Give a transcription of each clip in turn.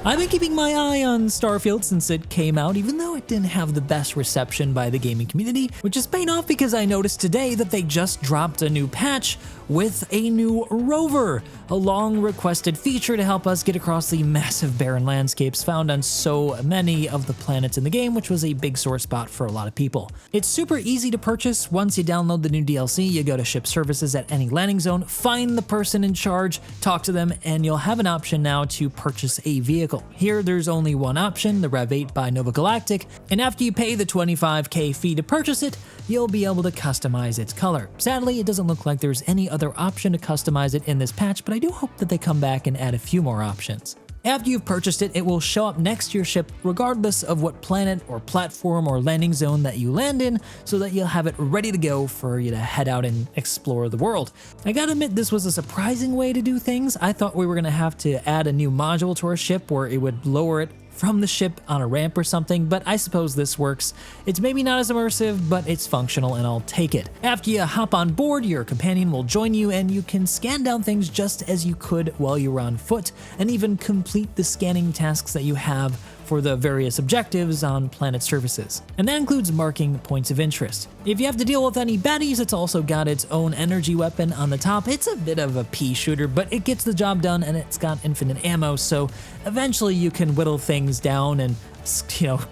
I've been keeping my eye on Starfield since it came out, even though it didn't have the best reception by the gaming community, which is paying off because I noticed today that they just dropped a new patch with a new Rover, a long-requested feature to help us get across the massive barren landscapes found on so many of the planets in the game, which was a big sore spot for a lot of people. It's super easy to purchase. Once you download the new DLC, you go to ship services at any landing zone, find the person in charge, talk to them, and you'll have an option now to purchase a vehicle. Here, there's only one option, the Rev 8 by Nova Galactic, and after you pay the $25K fee to purchase it, you'll be able to customize its color. Sadly, it doesn't look like there's any other option to customize it in this patch, but I do hope that they come back and add a few more options. After you've purchased it, it will show up next to your ship regardless of what planet or platform or landing zone that you land in, so that you'll have it ready to go for you to head out and explore the world. I gotta admit, this was a surprising way to do things. I thought we were gonna have to add a new module to our ship where it would lower it from the ship on a ramp or something, but I suppose this works. It's maybe not as immersive, but it's functional and I'll take it. After you hop on board, your companion will join you and you can scan down things just as you could while you were on foot, and even complete the scanning tasks that you have for the various objectives on planet surfaces. And that includes marking points of interest. If you have to deal with any baddies, it's also got its own energy weapon on the top. It's a bit of a pea shooter, but it gets the job done and it's got infinite ammo, so eventually you can whittle things down and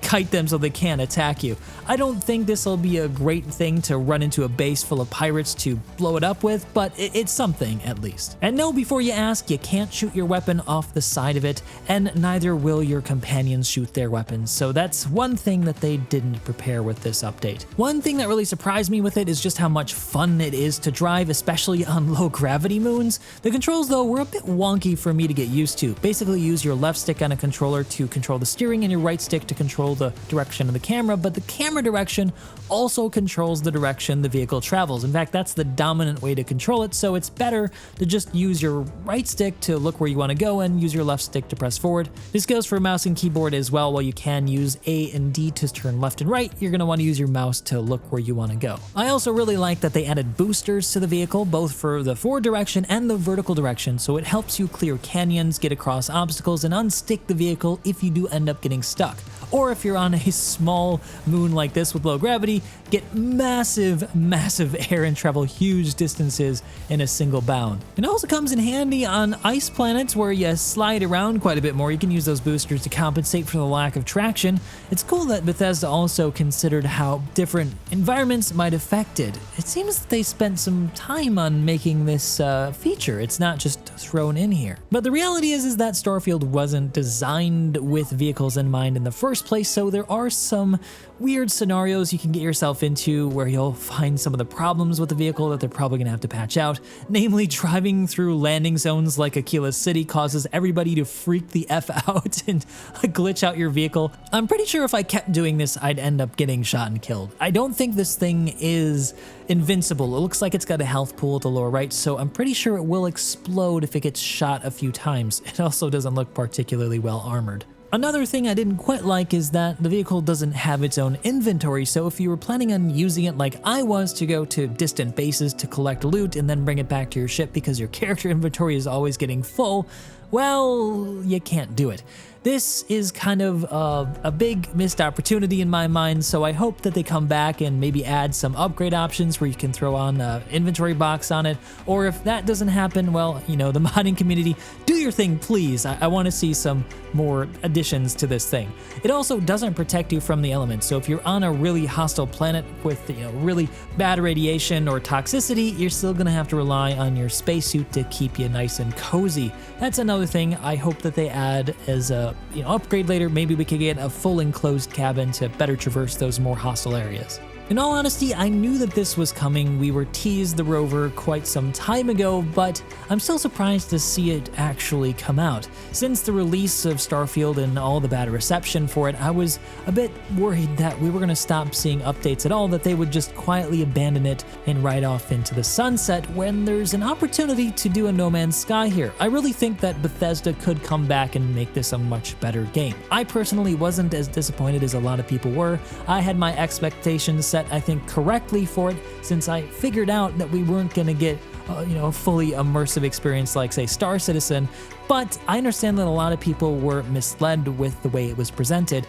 kite them so they can't attack you. I don't think this will be a great thing to run into a base full of pirates to blow it up with, but it's something at least. And no, before you ask, you can't shoot your weapon off the side of it, and neither will your companions shoot their weapons, so that's one thing that they didn't prepare with this update. One thing that really surprised me with it is just how much fun it is to drive, especially on low gravity moons. The controls though were a bit wonky for me to get used to. Basically use your left stick on a controller to control the steering and your right stick to control the direction of the camera, but the camera direction also controls the direction the vehicle travels. In fact, that's the dominant way to control it, so it's better to just use your right stick to look where you want to go and use your left stick to press forward. This goes for mouse and keyboard as well. While you can use A and D to turn left and right, you're going to want to use your mouse to look where you want to go. I also really like that they added boosters to the vehicle, both for the forward direction and the vertical direction, so it helps you clear canyons, get across obstacles, and unstick the vehicle if you do end up getting stuck. Or if you're on a small moon like this with low gravity, get massive air and travel huge distances in a single bound. It also comes in handy on ice planets where you slide around quite a bit more. You can use those boosters to compensate for the lack of traction. It's cool that Bethesda also considered how different environments might affect it. It seems that they spent some time on making this feature. It's not just thrown in here. But the reality is that Starfield wasn't designed with vehicles in mind in the first place, so there are some weird scenarios you can get yourself into where you'll find some of the problems with the vehicle that they're probably gonna have to patch out. Namely, driving through landing zones like Aquila City causes everybody to freak the F out and glitch out your vehicle. I'm pretty sure if I kept doing this, I'd end up getting shot and killed. I don't think this thing is invincible. It looks like it's got a health pool at the lower right, so I'm pretty sure it will explode if it gets shot a few times. It also doesn't look particularly well armored. Another thing I didn't quite like is that the vehicle doesn't have its own inventory, so if you were planning on using it like I was to go to distant bases to collect loot and then bring it back to your ship because your character inventory is always getting full, well, you can't do it. This is kind of a big missed opportunity in my mind, so I hope that they come back and maybe add some upgrade options where you can throw on an inventory box on it, or if that doesn't happen, well, the modding community, do your thing, please. I want to see some more additions to this thing. It also doesn't protect you from the elements, so if you're on a really hostile planet with really bad radiation or toxicity, you're still going to have to rely on your spacesuit to keep you nice and cozy. That's another thing I hope that they add as a upgrade later. Maybe we could get a full enclosed cabin to better traverse those more hostile areas. In all honesty, I knew that this was coming. We were teased the Rover quite some time ago, but I'm still surprised to see it actually come out. Since the release of Starfield and all the bad reception for it, I was a bit worried that we were going to stop seeing updates at all, that they would just quietly abandon it and ride off into the sunset when there's an opportunity to do a No Man's Sky here. I really think that Bethesda could come back and make this a much better game. I personally wasn't as disappointed as a lot of people were. I had my expectations set, I think, correctly for it, since I figured out that we weren't going to get a fully immersive experience like, say, Star Citizen, but I understand that a lot of people were misled with the way it was presented.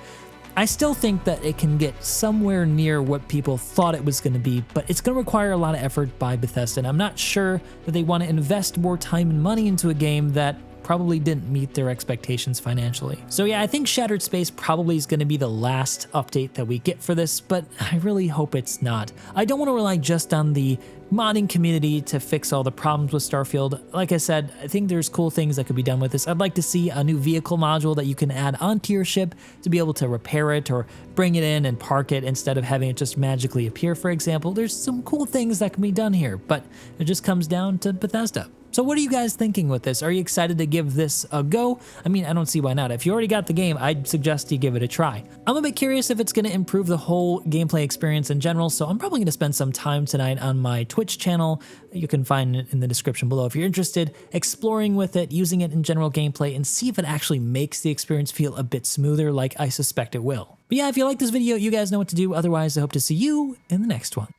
I still think that it can get somewhere near what people thought it was going to be, but it's going to require a lot of effort by Bethesda, and I'm not sure that they want to invest more time and money into a game that probably didn't meet their expectations financially. So yeah, I think Shattered Space probably is going to be the last update that we get for this, but I really hope it's not. I don't want to rely just on the modding community to fix all the problems with Starfield. Like I said, I think there's cool things that could be done with this. I'd like to see a new vehicle module that you can add onto your ship to be able to repair it or bring it in and park it instead of having it just magically appear, for example. There's some cool things that can be done here, but it just comes down to Bethesda. So what are you guys thinking with this? Are you excited to give this a go? I mean, I don't see why not. If you already got the game, I'd suggest you give it a try. I'm a bit curious if it's going to improve the whole gameplay experience in general, so I'm probably going to spend some time tonight on my Twitch channel. You can find it in the description below if you're interested, exploring with it, using it in general gameplay, and see if it actually makes the experience feel a bit smoother like I suspect it will. But yeah, if you like this video, you guys know what to do. Otherwise, I hope to see you in the next one.